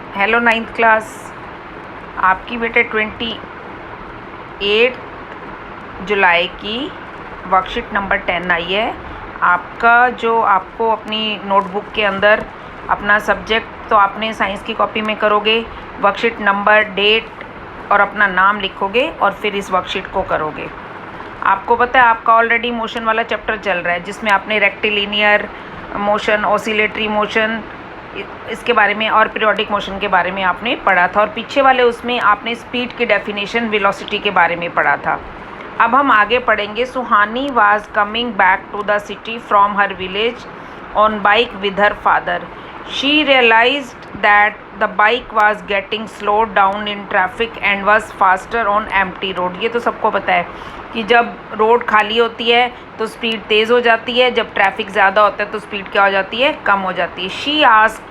Hello 9th class. आपकी बेटे 28 जुलाई की वर्कशीट नंबर 10 आई है। आपका जो आपको अपनी नोटबुक के अंदर अपना सब्जेक्ट तो आपने साइंस की कॉपी में करोगे, वर्कशीट नंबर, डेट और अपना नाम लिखोगे और फिर इस वर्कशीट को करोगे। आपको पता है आपका ऑलरेडी मोशन वाला चैप्टर चल रहा है जिसमें आपने रेक्टिलिनियर मोशन, ऑसिलेटरी मोशन, इसके बारे में और पीरियोडिक मोशन के बारे में आपने पढ़ा था, और पीछे वाले उसमें आपने स्पीड की डेफिनेशन, वेलोसिटी के बारे में पढ़ा था। अब हम आगे पढ़ेंगे। Suhani was coming back to the city from her village on bike with her father. She realized that the bike was getting slowed down in traffic and was faster on empty road. ये तो सबको पता है कि जब road खाली होती है तो स्पीड तेज़ हो जाती है, जब ट्रैफिक ज़्यादा होता है तो स्पीड क्या हो जाती है, कम हो जाती है। She asked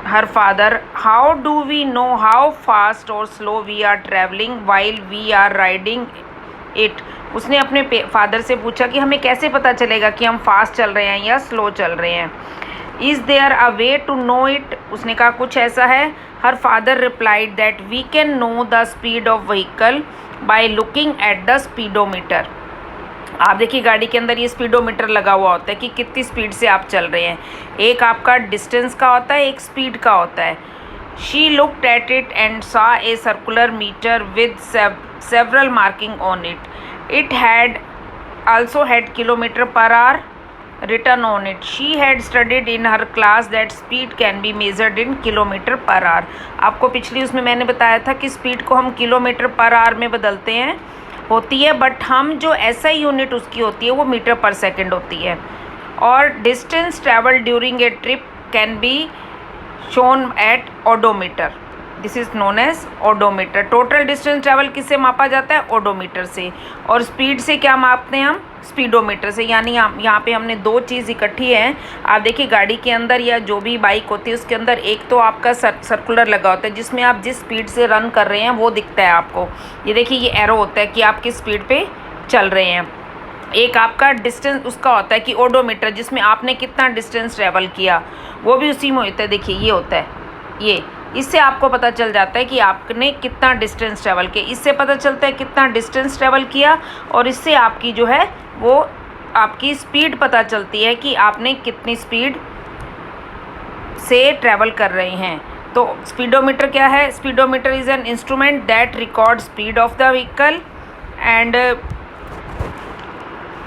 her father, how do we know how fast और slow we are travelling while we are riding it. उसने अपने फादर से पूछा कि हमें कैसे पता चलेगा कि हम फास्ट चल रहे हैं या स्लो चल रहे हैं। Is there a way to know it. उसने कहा कुछ ऐसा है। Her father replied that we can know the speed of vehicle by looking at the speedometer. आप देखिए गाड़ी के अंदर ये स्पीडोमीटर लगा हुआ होता है कि कितनी स्पीड से आप चल रहे हैं। एक आपका डिस्टेंस का होता है, एक स्पीड का होता है। She looked at it and saw a circular meter with several marking on it. It had also had kilometer per hour written on it. She had studied in her class that speed can be measured in kilometer per hour. आपको पिछली उसमें मैंने बताया था कि speed को हम kilometre per hour में बदलते हैं, होती है, बट हम जो एसआई यूनिट उसकी होती है वो मीटर पर सेकंड होती है। और distance travel during a trip can be shown at odometer. This is known as odometer. Total distance travel किससे मापा जाता है? ओडोमीटर से। और स्पीड से क्या मापते हैं हम? स्पीडोमीटर से। यानी यहाँ पे हमने दो चीज़ इकट्ठी है। आप देखिए गाड़ी के अंदर या जो भी बाइक होती है उसके अंदर एक तो आपका सर्कुलर लगा होता है जिसमें आप जिस स्पीड से रन कर रहे हैं वो दिखता है आपको। ये देखिए ये एरो होता है कि आप किस स्पीड पे चल रहे हैं। एक आपका डिस्टेंस उसका होता है कि ओडोमीटर, जिसमें आपने कितना डिस्टेंस ट्रैवल किया, वो भी उसी में होता है। देखिए ये होता है, ये इससे आपको पता चल जाता है कि आपने कितना डिस्टेंस ट्रैवल किया। इससे पता चलता है कितना डिस्टेंस ट्रैवल किया, और इससे आपकी जो है वो आपकी स्पीड पता चलती है कि आपने कितनी स्पीड से ट्रैवल कर रहे हैं। तो स्पीडोमीटर क्या है? Speedometer is an instrument that record speed of the vehicle and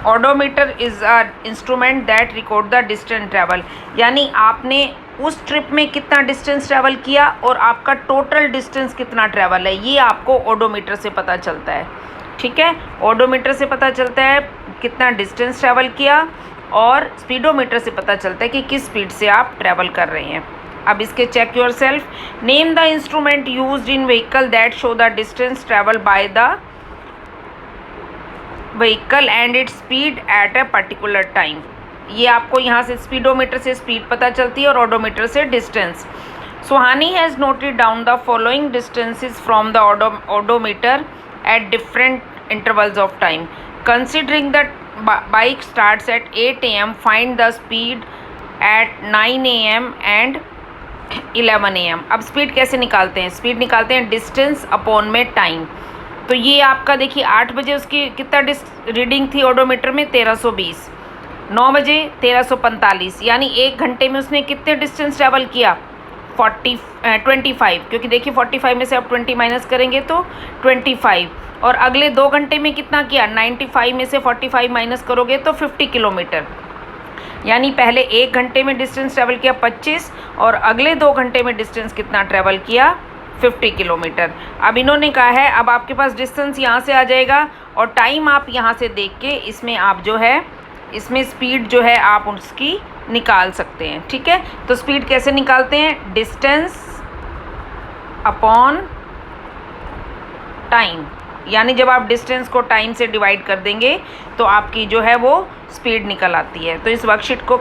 odometer is a instrument that record the distance travel. यानी आपने उस ट्रिप में कितना डिस्टेंस ट्रैवल किया और आपका टोटल डिस्टेंस कितना ट्रैवल है, ये आपको ओडोमीटर से पता चलता है। ठीक है, ओडोमीटर से पता चलता है कितना डिस्टेंस ट्रैवल किया, और स्पीडोमीटर से पता चलता है कि किस स्पीड से आप ट्रैवल कर रहे हैं। अब इसके check yourself. Name the instrument used in vehicle that show the distance travel by the vehicle and its speed at a particular time. ये आपको यहाँ से स्पीडोमीटर से स्पीड पता चलती है और ओडोमीटर से distance. Suhani has noted down the following distances from the odometer at different intervals of time. Considering the bike starts at 8 AM, find the speed at 9 AM and 11 AM। अब speed कैसे निकालते हैं? Speed निकालते हैं distance upon में time. तो ये आपका देखिए 8 बजे उसकी कितना रीडिंग थी ओडोमीटर में? 1320। 9 बजे 1345। यानी 1 घंटे में उसने कितने डिस्टेंस ट्रैवल किया? 25, क्योंकि देखिए 45 में से आप 20 माइनस करेंगे तो 25। और अगले 2 घंटे में कितना किया? 95 में से 45 माइनस करोगे तो 50 किलोमीटर। यानी पहले 1 घंटे में डिस्टेंस ट्रैवल किया 25, और अगले 2 घंटे में डिस्टेंस कितना ट्रैवल किया? 50 किलोमीटर। अब इन्होंने कहा है, अब आपके पास डिस्टेंस यहाँ से आ जाएगा और टाइम आप यहाँ से देख के इसमें आप जो है इसमें स्पीड जो है आप उसकी निकाल सकते हैं। ठीक है, तो स्पीड कैसे निकालते हैं? Distance upon time. यानी जब आप डिस्टेंस को टाइम से डिवाइड कर देंगे तो आपकी जो है वो स्पीड निकल आती है। तो इस वर्कशीट को